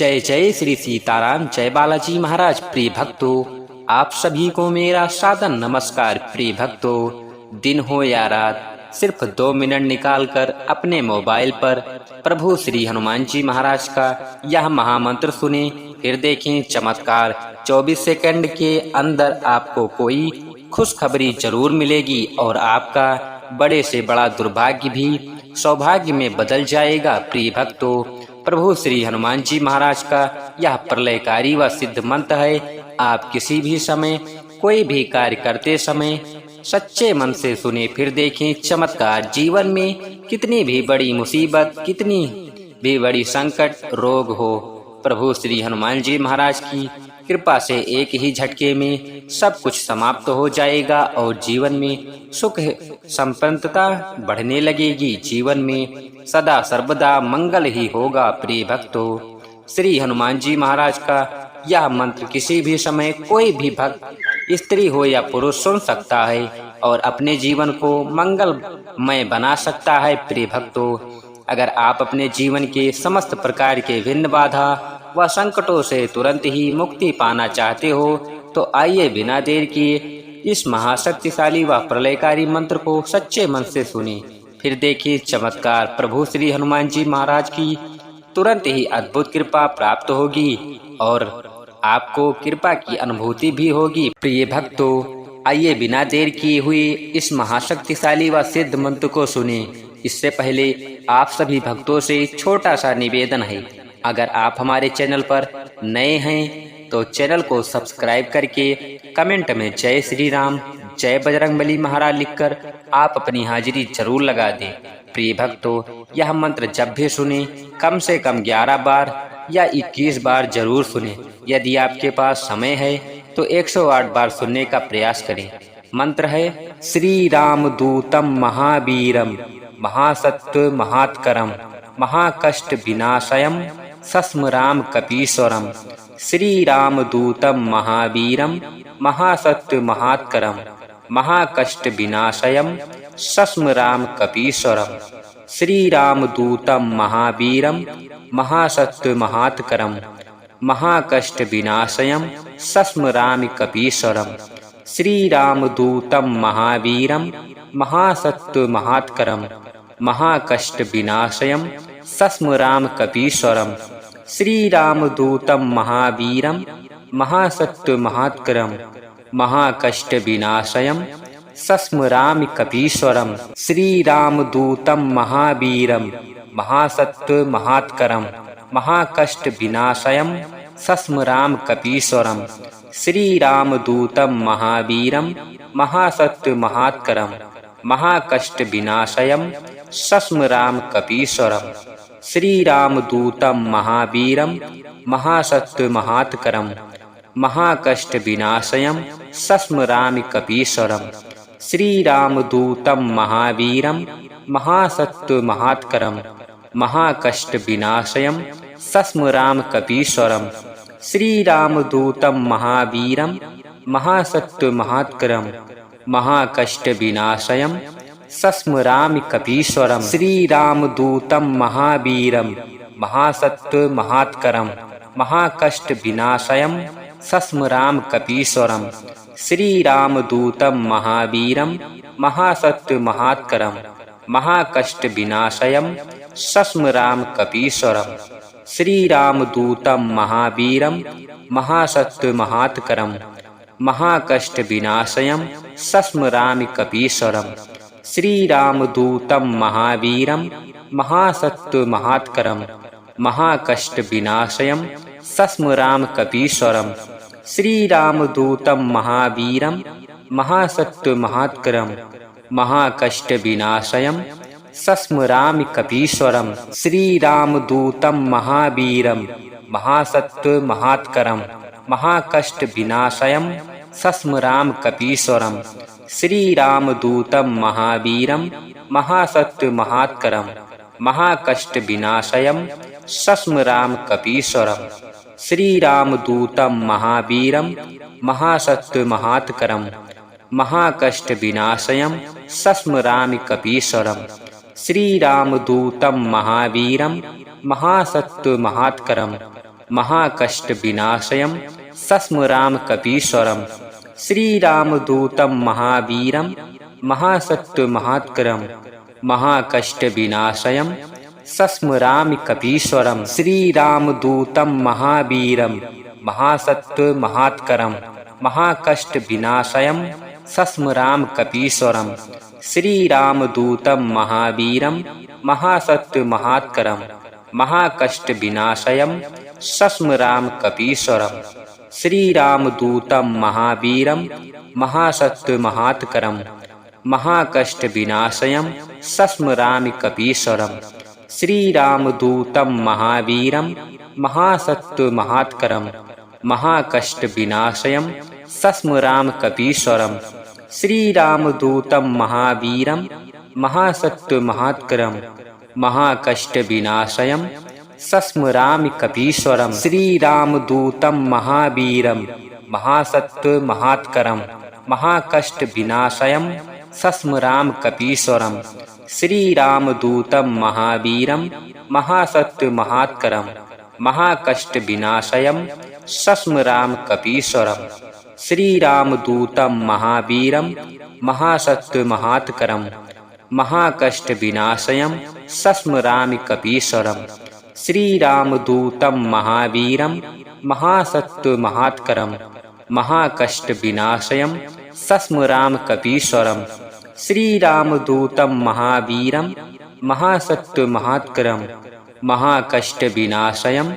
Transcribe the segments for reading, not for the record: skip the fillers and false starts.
जय जय श्री सीताराम, जय बालाजी महाराज। प्रिय भक्तों, आप सभी को मेरा सादर नमस्कार। प्रिय भक्तों, दिन हो या रात, सिर्फ 2 मिनट निकालकर अपने मोबाइल पर प्रभु श्री हनुमान जी महाराज का यह महामंत्र सुने, फिर देखें चमत्कार। 24 सेकंड के अंदर आपको कोई खुशखबरी जरूर मिलेगी और आपका बड़े से बड़ा दुर्भाग्य भी सौभाग्य में बदल जाएगा। प्रिय भक्तों, प्रभु श्री हनुमान जी महाराज का यह प्रलयकारी व सिद्ध मंत्र है। आप किसी भी समय कोई भी कार्य करते समय सच्चे मन से सुने, फिर देखें चमत्कार। जीवन में कितनी भी बड़ी मुसीबत, कितनी भी बड़ी संकट, रोग हो, प्रभु श्री हनुमान जी महाराज की कृपा से एक ही झटके में सब कुछ समाप्त हो जाएगा और जीवन में सुख संपन्नता बढ़ने लगेगी। जीवन में सदा सर्वदा मंगल ही होगा। प्रिय भक्तों, श्री हनुमान जी महाराज का यह मंत्र किसी भी समय कोई भी भक्त, स्त्री हो या पुरुष, सुन सकता है और अपने जीवन को मंगलमय बना सकता है। प्रिय भक्तों, अगर आप अपने जीवन के समस्त प्रकार के विघ्न, बाधा व संकटों से तुरंत ही मुक्ति पाना चाहते हो तो आइए बिना देर किए इस महाशक्तिशाली व प्रलयकारी मंत्र को सच्चे मन से सुनिए, फिर देखिए चमत्कार। प्रभु श्री हनुमान जी महाराज की तुरंत ही अद्भुत कृपा प्राप्त होगी और आपको कृपा की अनुभूति भी होगी। प्रिय भक्तों, आइए बिना देर किए हुए इस महाशक्तिशाली व सिद्ध मंत्र को सुने। इससे पहले आप सभी भक्तों से छोटा सा निवेदन है, अगर आप हमारे चैनल पर नए हैं तो चैनल को सब्सक्राइब करके कमेंट में जय श्री राम, जय बजरंगबली महाराज लिखकर आप अपनी हाजिरी जरूर लगा दें। प्रिय भक्तों, यह मंत्र जब भी सुने कम से कम 11 बार या 21 बार जरूर सुने। यदि आपके पास समय है तो 108 बार सुनने का प्रयास करें। मंत्र है श्री राम दूतम महावीरम महासत्व महात्करम महाकष्ट विनाशयम सस्मराम कपीश्वरम। श्री राम दूतम महावीरम महासत्व महात्करम महाकष्ट विनाशयम सस्मराम कपीश्वरम। श्री राम दूतम महावीरम महासत्व महात्करम महाकष्ट विनाशयम सस्मराम कपीश्वरम। श्री राम दूतम महावीरम महासत्व महात्करम महाकष्ट विनाशयम सस्मराम कपीश्वरम। श्री राम दूतम महावीरम महासत्व महात्करम महाकष्ट विनाशयम सस्मराम कपीश्वरम। श्री राम दूतम महावीरम महासत्व महात्करम महाकष्ट विनाशयम सस्मराम कपीश्वरम। श्री राम दूतम महावीरम महासत्व महात्करम महाकष्ट विनाशयम सस्मराम कपीश्वरम। श्री राम दूतम महावीरम महासत्व महात्करम महाकष्ट विनाशयम सस्मराम कपीश्वरम। श्री राम दूतम महावीरम महासत्व महात्करम महाकष्ट विनाशयम सस्मराम कपीश्वरम। श्री राम दूतम महावीरम महासत्व महात्करम महाकष्ट विनाशयम सस्मराम कपीश्वरम। श्री राम दूतम महावीरम महासत्व महात्करम महाकष्ट विनाशयम सस्मराम कपीश्वरम। श्री राम दूतम महावीरम महासत्व महात्करम महाकष्ट विनाशयम सस्मराम कपीश्वरम। श्री राम दूतम महावीरम महासत्व महात्करम महाकष्ट विनाशयम सस्मराम कपीश्वरम। श्री राम दूतम महावीरम महासत्व महात्करम महाकष्ट विनाशयम सस्मराम कपीश्वरम। श्री राम दूतम महावीरम महासत्व महात्करम महाकष्ट विनाशयम सस्मराम कपीश्वरम। श्री राम दूतम महावीरम महासत्व महात्करम महाकष्ट विनाशयम सस्मराम कपीश्वरम। श्री राम दूतम महावीरम महासत्व महात्करम महाकष्ट विनाशयम सस्मराम कपीश्वरम। श्री राम दूतम महावीरम महासत्व महात्करम महाकष्ट विनाशयम सस्मराम कपीश्वरम। श्री राम दूतम महावीरम महासत्व महात्करम महाकष्टविनाशयं सस्मरामकपीश्वरं श्रीरामदूतं महावीरं महासत्त्वमहात्करं महाकष्टविनाशयं सस्मरामकपीश्वरं श्रीरामदूतं महावीरं महासत्त्वमहात्करं महाकष्टविनाशयं सस्मरामकपीश्वरं श्रीरामदूतं महावीरं महासत्त्वमहात्करं महाकष्टविनाशयं सस्मरामकपीश्वरं श्रीरामदूतं महावीरं महासत्त्वमहात्करं महाकष्टविनाशयं सस्मरामकपीश्वरं श्रीरामदूतं महावीरं महासत्त्वमहात्करं महाकष्टविनाशयं सस्मरामकपीश्वरं श्रीरामदूतं महावीरं महासत्त्वमहात्करं महाकष्टविनाशयं सस्मरामकपीश्वरं श्रीरामदूतं महावीरं महासत्त्वमहात्करं महाकष्टविनाशयं सस्मरामकपीश्वरं श्रीरामदूतं महावीरं महासत्त्वमहात्करं महाकष्टविनाशयं सस्मरामकपीश्वरं श्रीरामदूतं महावीरं महासत्त्वमहात्करं महाकष्टविनाशयं सस्मरामकपीश्वरं श्रीरामदूतं महावीरं महासत्त्वमहात्करं महाकष्टविनाशयं सस्मरामकपीश्वरं श्रीरामदूतं महावीरं महासत्त्वमहात्करं महाकष्टविनाशयं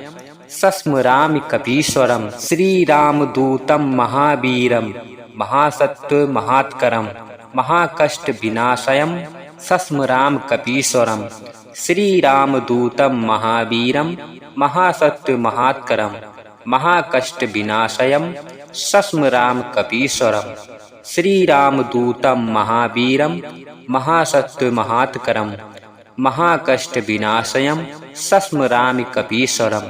सस्मरामकपीश्वरं श्रीरामदूतं महावीरं महासत्त्वमहात्करं महाकष्टविनाशयं सस्मरामकपीश्वरं श्रीरामदूतं महावीरं महासत्त्वमहात्करं महाकष्टविनाशयं सस्मरामकपीश्वरं श्रीरामदूतं महावीरं महासत्त्वमहात्करं महाकष्टविनाशयं सस्मरामकपीश्वरं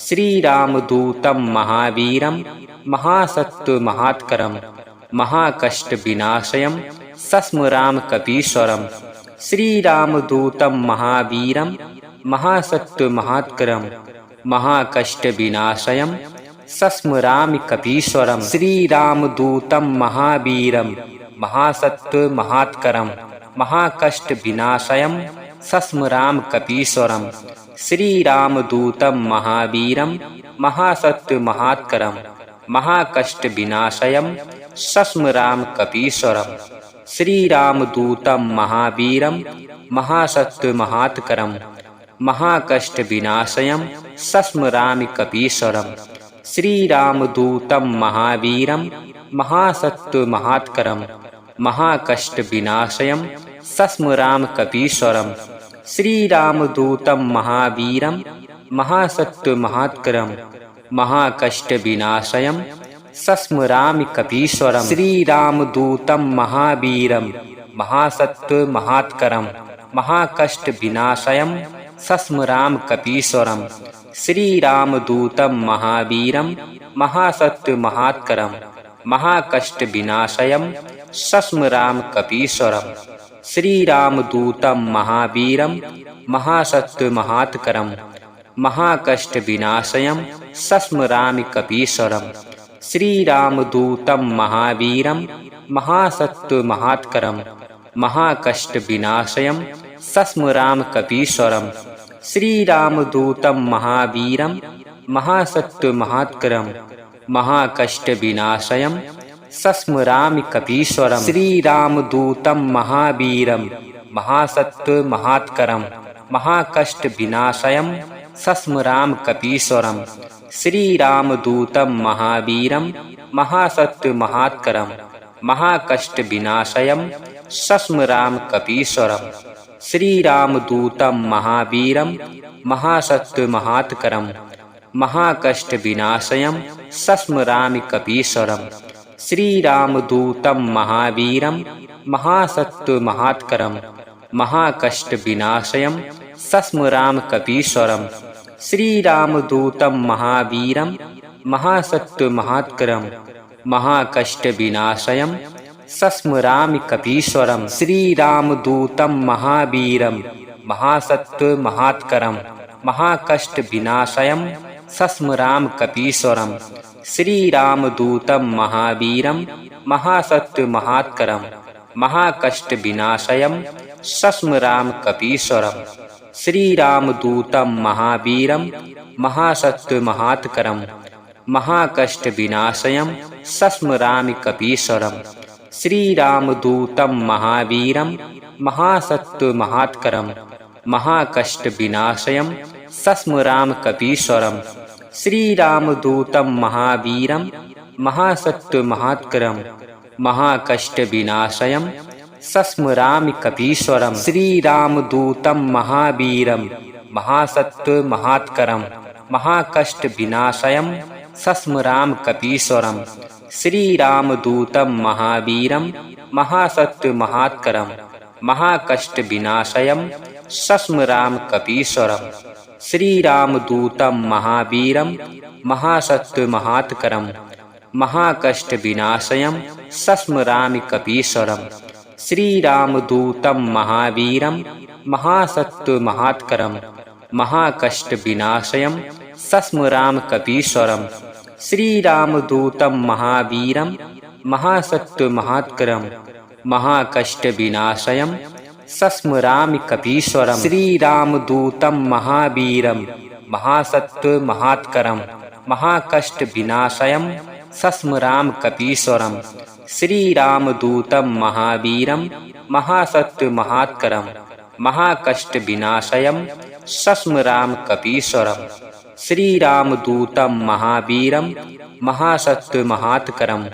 श्रीरामदूतं महावीरं महासत्त्वमहात्करं महाकष्टविनाशयं सस्मरामकपीश्वरं श्रीरामदूतं महावीरं महासत्त्वमहात्करं महाकष्टविनाशयं सस्मरामकपीश्वरं श्रीरामदूतं महावीरं महासत्त्वमहात्करं महाकष्टविनाशयं सस्मरामकपीश्वरं श्रीरामदूतं महावीरं महासत्त्वमहात्करं महाकष्टविनाशयं सस्मरामकपीश्वरं श्रीरामदूतं महावीरं महासत्त्वमहात्करं महाकष्टविनाशयं सस्मरामकपीश्वरं श्रीरामदूतं महावीरं महासत्त्वमहात्करं महाकष्टविनाशयं सस्मरामकपीश्वरं श्रीरामदूतं महावीरं महासत्त्वमहात्करं महाकष्टविनाशयं सस्मरामकपीश्वरं श्रीरामदूतं महावीरं महासत्त्वमहात्करं महाकष्टविनाशयं सस्मरामकपीश्वरं श्रीरामदूतं महावीरं महासत्त्वमहात्करं महाकष्टविनाशयं सस्मरामकपीश्वरं श्रीरामदूतं महावीरं महासत्त्वमहात्करं महाकष्टविनाशयं सस्मरामकपीश्वरं श्रीरामदूतं महावीरं महासत्त्वमहात्करं महाकष्टविनाशयं सस्मरामकपीश्वरं श्रीरामदूतं महावीरं महासत्त्वमहात्करं महाकष्टविनाशयं सस्मरामकपीश्वरं श्रीरामदूतं महावीरं महासत्त्वमहात्करं महाकष्टविनाशयं सस्मरामकपीश्वरं श्रीरामदूतं महावीरं महासत्त्वमहात्करं महाकष्टविनाशयं सस्मरामकपीश्वरं श्रीरामदूतं महावीरं महासत्त्वमहात्करं महाकष्टविनाशयं सस्मरामकपीश्वरं श्रीरामदूतं महावीरं महासत्त्वमहात्करं महाकष्टविनाशयं सस्मरामकपीश्वरं श्रीरामदूतं महावीरं महासत्त्वमहात्करं महाकष्टविनाशयं सस्मरामकपीश्वरं श्रीरामदूतं महावीरं महासत्त्वमहात्करं महाकष्टविनाशयं सस्मराम कपीश्वरम। श्रीरामदूतं महावीरं महासत्वमहात्करं महाकष्टविनाशयं सस्मराम कपीश्वरम। श्रीरामदूतं महावीरं महासत्वमहात्करं महाकष्टविनाशयं सस्मरामि कपीश्वरम। श्रीरामदूतं महावीरं महासत्वमहात्करं महाकष्टविनाशयं सस्मराम कपीश्वरम। श्रीरामदूतं महावीरं महासत्वमहात्करं महाकष्टविनाशयं सस्मरामि कपीश्वरम। श्रीरामदूतं महावीरं महासत्वमहात्करं महाकष्टविनाशयं सस्मराम कपीश्वरम। श्रीरामदूतं महावीरं महासत्वमहात्करं महाकष्टविनाशयं सस्मराम कपीश्वरम। श्रीरामदूतं महावीरं महासत्वमहात्करं महाकष्टविनाशयं सस्मरामि कपीश्वरम। श्रीरामदूतं महावीरं महासत्वमहात्करं महाकष्टविनाशयं सस्मराम कपीश्वरम। श्रीरामदूतं महावीरं महासत्वमहात्करं महाकष्टविनाशयं सस्मरामि कपीश्वरम। श्रीरामदूतं महावीरं महासत्वमहात्करं महाकष्टविनाशयं सस्मराम कपीश्वरम। श्रीरामदूतं महावीरं महासत्वमहात्करं महाकष्टविनाशयं सस्मराम कपीश्वरम। श्रीरामदूतं महावीरं महासत्वमहात्करं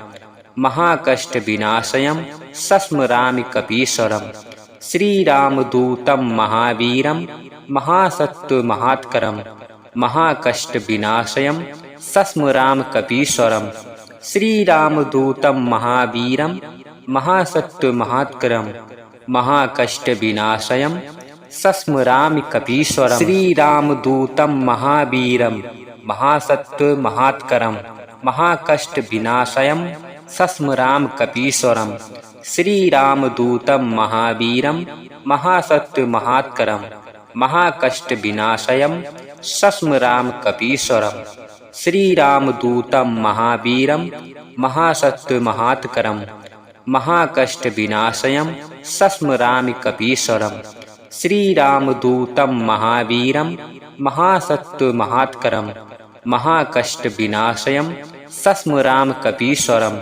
महाकष्टविनाशयं सस्मरामि कपीश्वरम। श्रीरामदूतं महावीरं महासत्वमहात्करं महाकष्टविनाशयं सस्मराम कपीश्वरम। श्रीरामदूतं महावीरं महासत्वमहात्करं महाकष्टविनाशयं सस्मरामि कपीश्वरम। श्रीरामदूतं महावीरं महासत्वमहात्करं महाकष्टविनाशयं सस्मराम कपीश्वरम। श्रीरामदूतं महावीरं महासत्वमहात्करं महाकष्टविनाशयं सस्मराम कपीश्वरम। श्रीरामदूतं महावीरं महासत्वमहात्करं महाकष्टविनाशयं सस्मरामि कपीश्वरम। श्रीरामदूतं महावीरं महासत्वमहात्करं महाकष्टविनाशयं सस्मराम कपीश्वरम।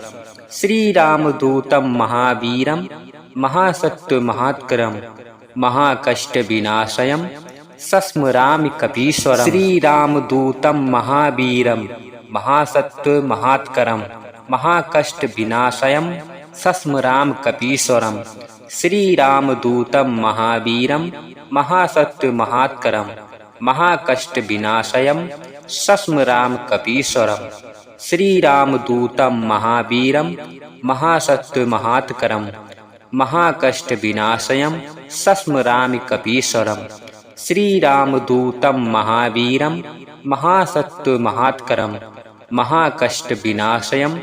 श्रीरामदूतं महावीरं महासत्वमहात्करं महाकष्टविनाशयं सस्मरामि कपीश्वरम। श्रीरामदूतं महावीरं महासत्वमहात्करं महाकष्टविनाशयं सस्मराम कपीश्वरम। श्रीरामदूतं महावीरं महासत्वमहात्करं महाकष्टविनाशयं सस्मराम कपीश्वरम। श्रीरामदूतं महावीरं महासत्वमहात्करं महाकष्टविनाशयं सस्मरामि कपीश्वरम। श्रीरामदूतं महावीरं महासत्वमहात्करं महाकष्टविनाशयं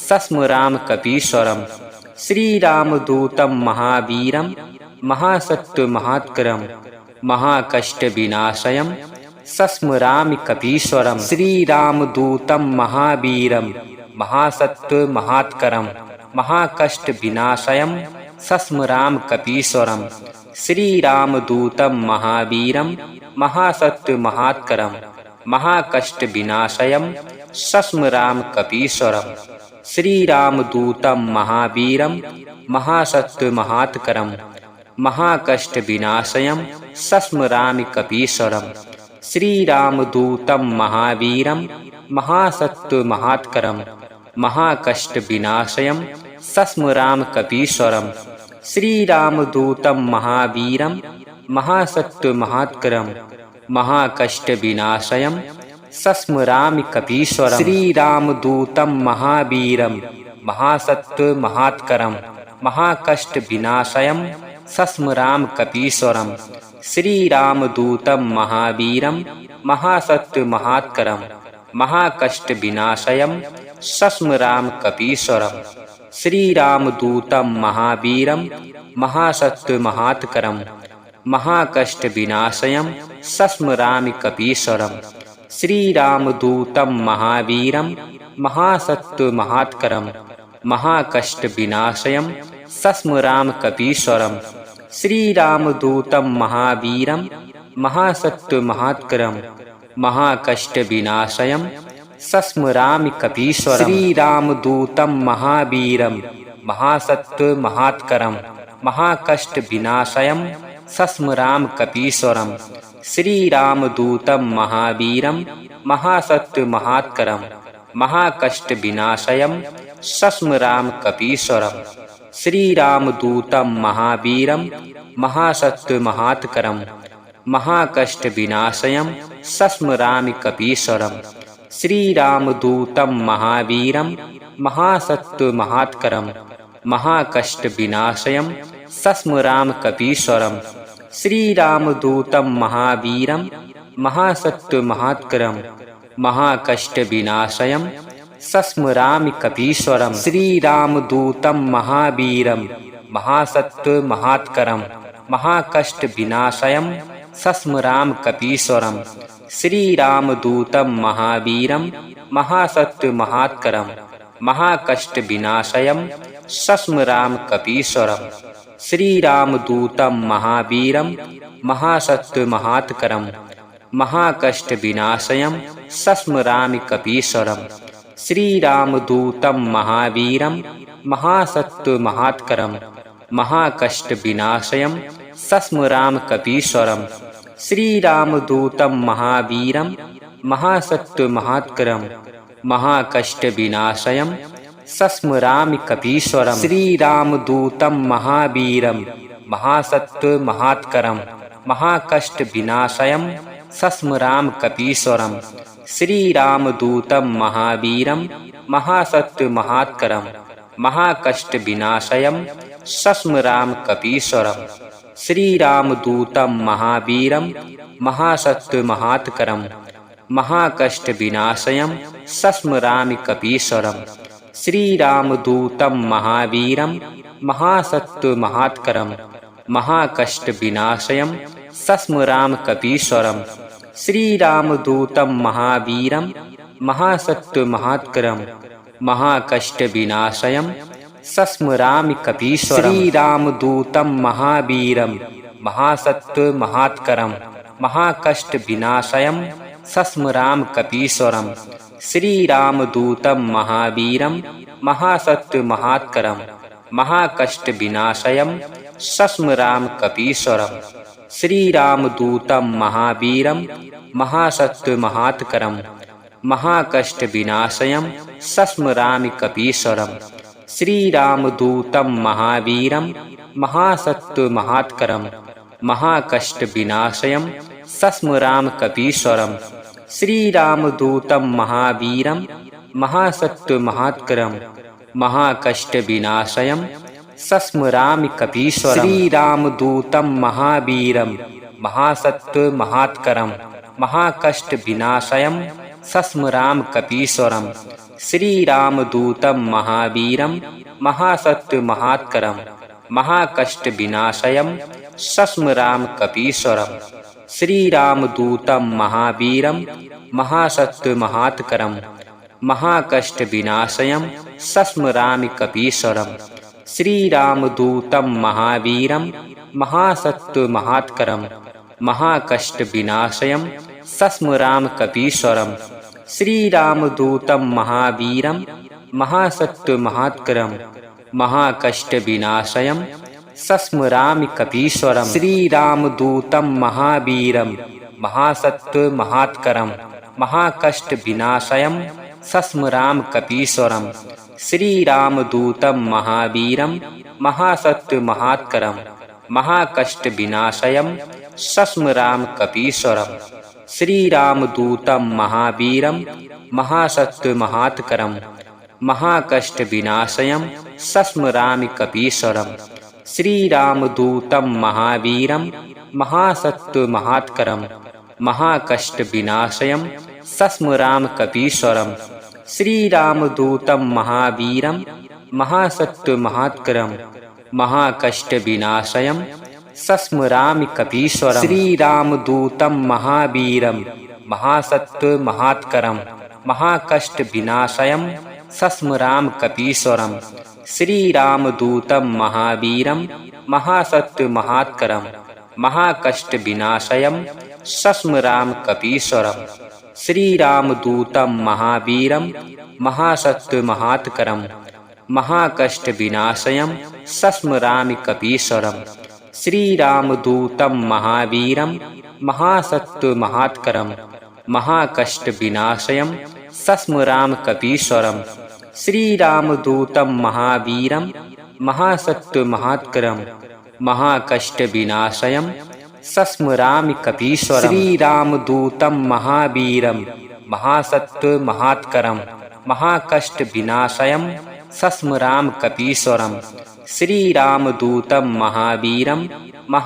सस्मराम कपीश्वरम। श्रीरामदूतं महावीरं महासत्वमहात्करं महाकष्टविनाशयं सस्मरामि कपीश्वरम। श्रीरामदूतं महावीरं महासत्वमहात्करं महाकष्टविनाशयं सस्मराम कपीश्वरम। श्रीरामदूतं महावीरं महासत्वमहात्करं महाकष्टविनाशयं सस्मराम कपीश्वरम। श्रीरामदूतं महावीरं महासत्वमहात्करं महाकष्टविनाशयं सस्मरामि कपीश्वरम। श्रीरामदूतं महावीरं महासत्वमहात्करं महाकष्टविनाशयं सस्मराम कपीश्वरम। श्रीरामदूतं महावीरं महासत्वमहात्करं महाकष्टविनाशयं सस्मरामि कपीश्वरम। श्रीरामदूतं महावीरं महासत्वमहात्करं महाकष्टविनाशयं सस्मराम कपीश्वरम। श्रीरामदूतं महावीरं महासत्वमहात्करं महाकष्टविनाशयं सस्मराम कपीश्वरम। श्रीरामदूतं महावीरं महासत्वमहात्करं महाकष्टविनाशयं सस्मरामि कपीश्वरम। श्रीरामदूतं महावीरं महासत्त्वमहात्करं महाकष्टविनाशयं सस्मरामकपीश्वरम् श्रीरामदूतं महावीरं महासत्त्वमहात्करं महाकष्टविनाशयं सस्मरामकपीश्वरम् श्रीरामदूतं महावीरं महासत्त्वमहात्करं महाकष्टविनाशयं सस्मरामकपीश्वरम् श्रीरामदूतं महावीरं महासत्त्वमहात्करं महाकष्टविनाशयं सस्मरामकपीश्वरम् श्रीरामदूतं महावीरं महासत्त्वमहात्करं महाकष्टविनाशयं सस्मरामकपीश्वरम् श्रीरामदूतं महावीरं महासत्त्वमहात्करं महाकष्टविनाशयं सस्मरामकपीश्वरम् श्रीरामदूतं महावीरं महासत्त्वमहात्करं महाकष्टविनाशयं सस्मरामकपीश्वरम् श्रीरामदूतं महावीरं महासत्त्वमहात्करं महाकष्टविनाशयं सस्मरामकपीश्वरम् श्रीरामदूतं महावीरं महासत्त्वमहात्करं महाकष्टविनाशयं सस्मरामकपीश्वरम् श्रीरामदूतं महावीरं महासत्त्वमहात्करं महाकष्टविनाशयं सस्मरामकपीश्वरम् श्रीरामदूतं महावीरं महासत्त्वमहात्करं महाकष्टविनाशयं सस्मरामकपीश्वरम् श्रीरामदूतं महावीरं महासत्त्वमहात्करं महाकष्टविनाशयं सस्मरामकपीश्वरम् श्रीरामदूतं महावीरं महासत्त्वमहात्करं महाकष्टविनाशयं सस्मरामकपीश्वरम् श्रीरामदूतं महावीरं महासत्त्वमहात्करं महाकष्टविनाशयं सस्मरामकपीश्वरम् श्रीरामदूतं महावीरं महासत्त्वमहात्करं महाकष्टविनाशयं सस्मरामकपीश्वरम् श्रीरामदूतं महावीरं महासत्त्वमहात्करं महाकष्टविनाशयं सस्मरामकपीश्वरम् श्रीरामदूतं महावीरं महासत्त्वमहात्करं महाकष्टविनाशयं सस्मरामकपीश्वरम् श्रीरामदूतं महावीरं महासत्त्वमहात्करं महाकष्टविनाशयं सस्मरामकपीश्वरम् श्रीरामदूतं महावीरं महासत्त्वमहात्करं महाकष्टविनाशयं सस्मरामकपीश्वरम् श्रीरामदूतं महावीरं महासत्त्वमहात्करं महाकष्टविनाशयं सस्मरामकपीश्वरम् श्रीरामदूतं महावीरं महासत्त्वमहात्करं महाकष्टविनाशयं सस्मरामकपीश्वरम् श्रीरामदूतं महावीरं महासत्त्वमहात्करं महाकष्टविनाशयं सस्मरामकपीश्वरम् श्रीरामदूतं महावीरं महासत्त्वमहात्करं महाकष्टविनाशयं सस्मरामकपीश्वरम् श्रीरामदूतं महावीरं महासत्त्वमहात्करं महाकष्टविनाशयं सस्मरामकपीश्वरम् श्रीरामदूतं महावीरं महासत्त्वमहात्करं महाकष्टविनाशयं सस्मरामकपीश्वरम् श्रीरामदूतं महावीरं महासत्त्वमहात्करं महाकष्टविनाशयं सस्मरामकपीश्वरम् श्रीरामदूतं महावीरं महासत्त्वमहात्करं महाकष्टविनाशयं सस्मरामकपीश्वरम् श्रीरामदूतं महावीरं महासत्त्वमहात्करं महाकष्टविनाशयं सस्मरामकपीश्वरम् श्रीरामदूतं महावीरं महासत्त्वमहात्करं महाकष्टविनाशयं सस्मरामकपीश्वरम् श्रीरामदूतं महावीरं महासत्त्वमहात्करं महाकष्टविनाशयं सस्मरामकपीश्वरम् श्रीरामदूतं महावीरं महासत्त्वमहात्करं महाकष्टविनाशयं सस्मरामकपीश्वरम् श्रीरामदूतं महावीरं महासत्त्वमहात्करं महाकष्टविनाशयं सस्मरामकपीश्वरम् श्रीरामदूतं महावीरं महासत्व महात्करम महाकष्ट विनाशयम सस्मराम कपीश्वरम श्री रामदूतम महावीरम महासत्व महात्करम महाकष्ट विनाशयम सस्मराम कपीश्वरम श्री रामदूतम महावीरम महासत्व महात्करम महाकष्ट विनाशयम सस्मरामि कपीश्वरम श्री रामदूतम महावीरम महासत्व महात्करम महाकष्ट विनाशयम सस्मराम कपीश्वरम श्री रामदूतम महावीरम महासत्व महात्करम महाकष्ट विनाशयम सस्मरामि कपीश्वरम श्री रामदूतम महावीरम महासत्व महात्करम महाकष्ट विनाशयम सस्मराम कपीश्वरम श्री रामदूतम महावीरम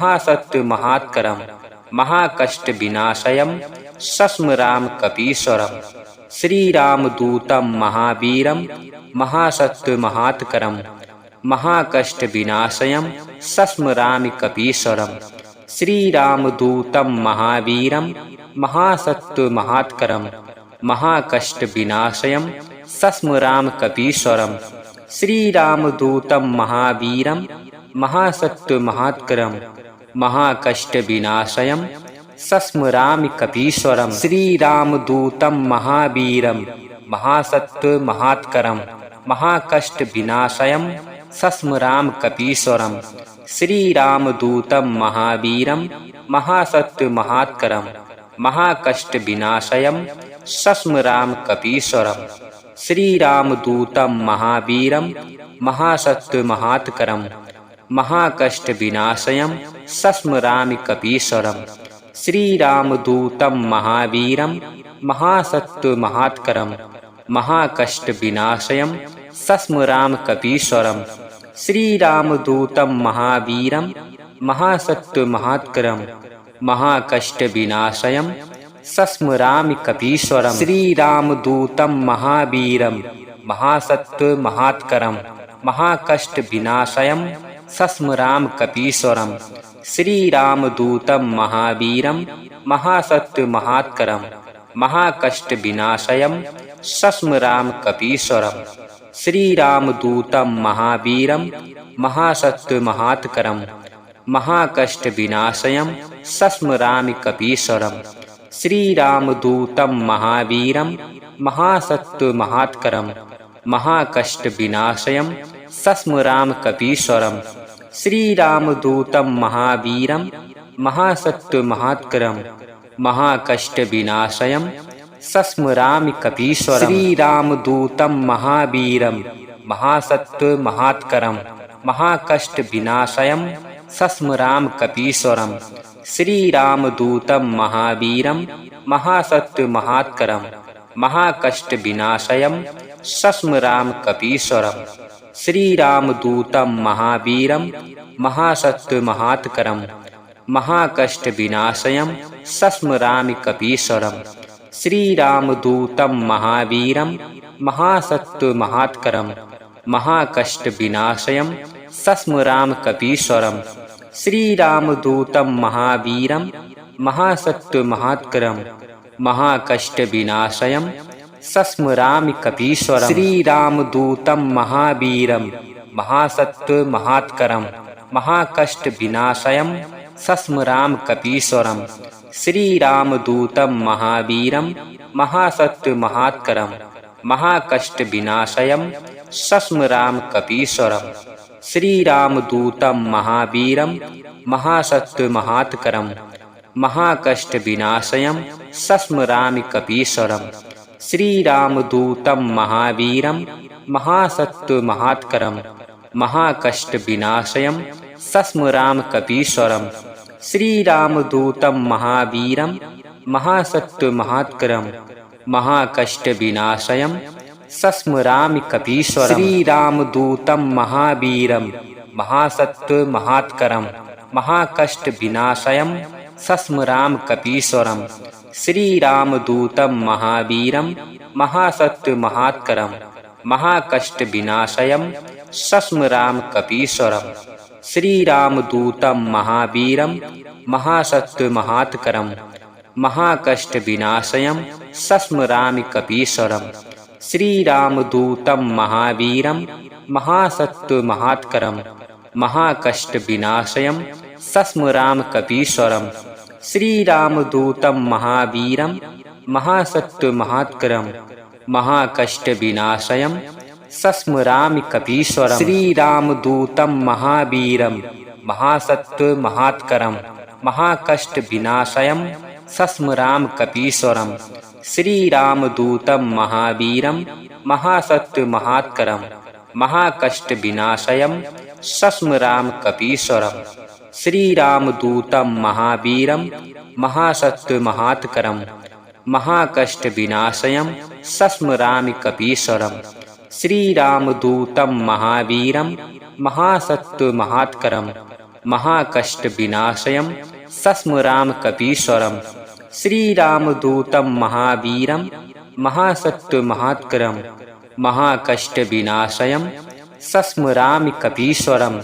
महासत्व महात्करम महाकष्ट विनाशयम सस्मराम कपीश्वरम श्री रामदूतम महावीरम महासत्व महात्करम महाकष्ट विनाशयम सस्मरामि कपीश्वरम श्री रामदूतम महावीरम महासत्व महात्करम महाकष्ट विनाशयम सस्मराम कपीश्वरम श्री रामदूतम महावीरम महासत्व महात्करम महाकष्ट विनाशयम सस्मरामि कपीश्वरम श्री रामदूतम महावीरम महासत्व महात्करम महाकष्ट विनाशयम सस्मराम कपीश्वरम श्री रामदूतम महावीरम महासत्व महात्करम महाकष्ट विनाशयम सस्मराम कपीश्वरम श्री रामदूतम महावीरम महासत्व महात्करम महाकष्ट विनाशयम सस्मरामि कपीश्वरम श्री रामदूतम महावीरम महासत्व महात्करम महाकष्ट विनाशयम सस्मराम कपीश्वरम श्री रामदूतम महावीरम महासत्व महात्करम महाकष्ट विनाशयम सस्मरामि कपीश्वरम श्री रामदूतम महावीरम महासत्व महात्करम महाकष्ट विनाशयम सस्मराम कपीश्वरम श्री रामदूतम महावीरम महासत्व महात्करम महाकष्ट विनाशयम सस्मराम कपीश्वरम श्री रामदूतम महावीरम महासत्व महात्करम महाकष्ट विनाशयम सस्मरामि कपीश्वरम श्री रामदूतम महावीरम महासत्व महात्करम महाकष्ट विनाशयम सस्मराम कपीश्वरम श्री रामदूतम महावीरम महासत्व महात्करम महाकष्ट विनाशयम सस्मरामि कपीश्वरम श्री रामदूतम महावीरम महासत्व महात्करम महाकष्ट विनाशयम सस्मराम कपीश्वरम श्री रामदूतम महावीरम महासत्व महात्करम महाकष्ट विनाशयम सस्मराम कपीश्वरम श्री रामदूतम महावीरम महासत्व महात्करम महाकष्ट विनाशयम सस्मरामि कपीश्वरम श्री रामदूतम महावीरम महासत्व महात्करम महाकष्ट विनाशयम सस्मराम कपीश्वरम श्री रामदूतम महावीरम महासत्व महात्करम महाकष्ट विनाशयम सस्मरामि कपीश्वरम श्री रामदूतम महावीरम महासत्व महात्करम महाकष्ट विनाशयम सस्मराम कपीश्वरम श्री रामदूतम महावीरम महासत्व महात्करम महाकष्ट विनाशयम सस्मराम कपीश्वरम श्री रामदूतम महावीरम महासत्व महात्करम महाकष्ट विनाशयम सस्मरामि कपीश्वरम श्री रामदूतम महावीरम महासत्व महात्करम महाकष्ट विनाशयम सस्मराम कपीश्वरम श्री रामदूतम महावीरम महासत्व महात्करम महाकष्ट विनाशयम सस्मरामि कपीश्वरम श्री रामदूतम महावीरम महासत्व महात्करम महाकष्ट विनाशयम सस्मराम कपीश्वरम श्री रामदूतम महावीरम महासत्व महात्करम महाकष्ट विनाशयम सस्मराम कपीश्वरम श्री रामदूतम महावीरम महासत्व महात्करम महाकष्टविनाशयं सस्मरामि कपीश्वरं श्रीरामदूतं महावीरं महासत्त्वमहात्करं महाकष्टविनाशयं सस्मरामि कपीश्वरं श्रीरामदूतं महावीरं महासत्त्वमहात्करं महाकष्टविनाशयं सस्मरामि कपीश्वरं श्रीरामदूतं महावीरं महासत्त्वमहात्करं महाकष्टविनाशयं सस्मरामि कपीश्वरं श्रीरामदूतं महावीरं महासत्त्वमहात्करं महाकष्टविनाशयं सस्मरामि कपीश्वरं श्रीरामदूतं महावीरं महासत्त्वमहात्करं महाकष्टविनाशयं सस्मरामि कपीश्वरं श्रीरामदूतं महावीरं महासत्त्वमहात्करं महाकष्टविनाशयं सस्मरामि कपीश्वरं श्रीरामदूतं महावीरं महासत्त्वमहात्करं महाकष्टविनाशयं सस्मरामि कपीश्वरं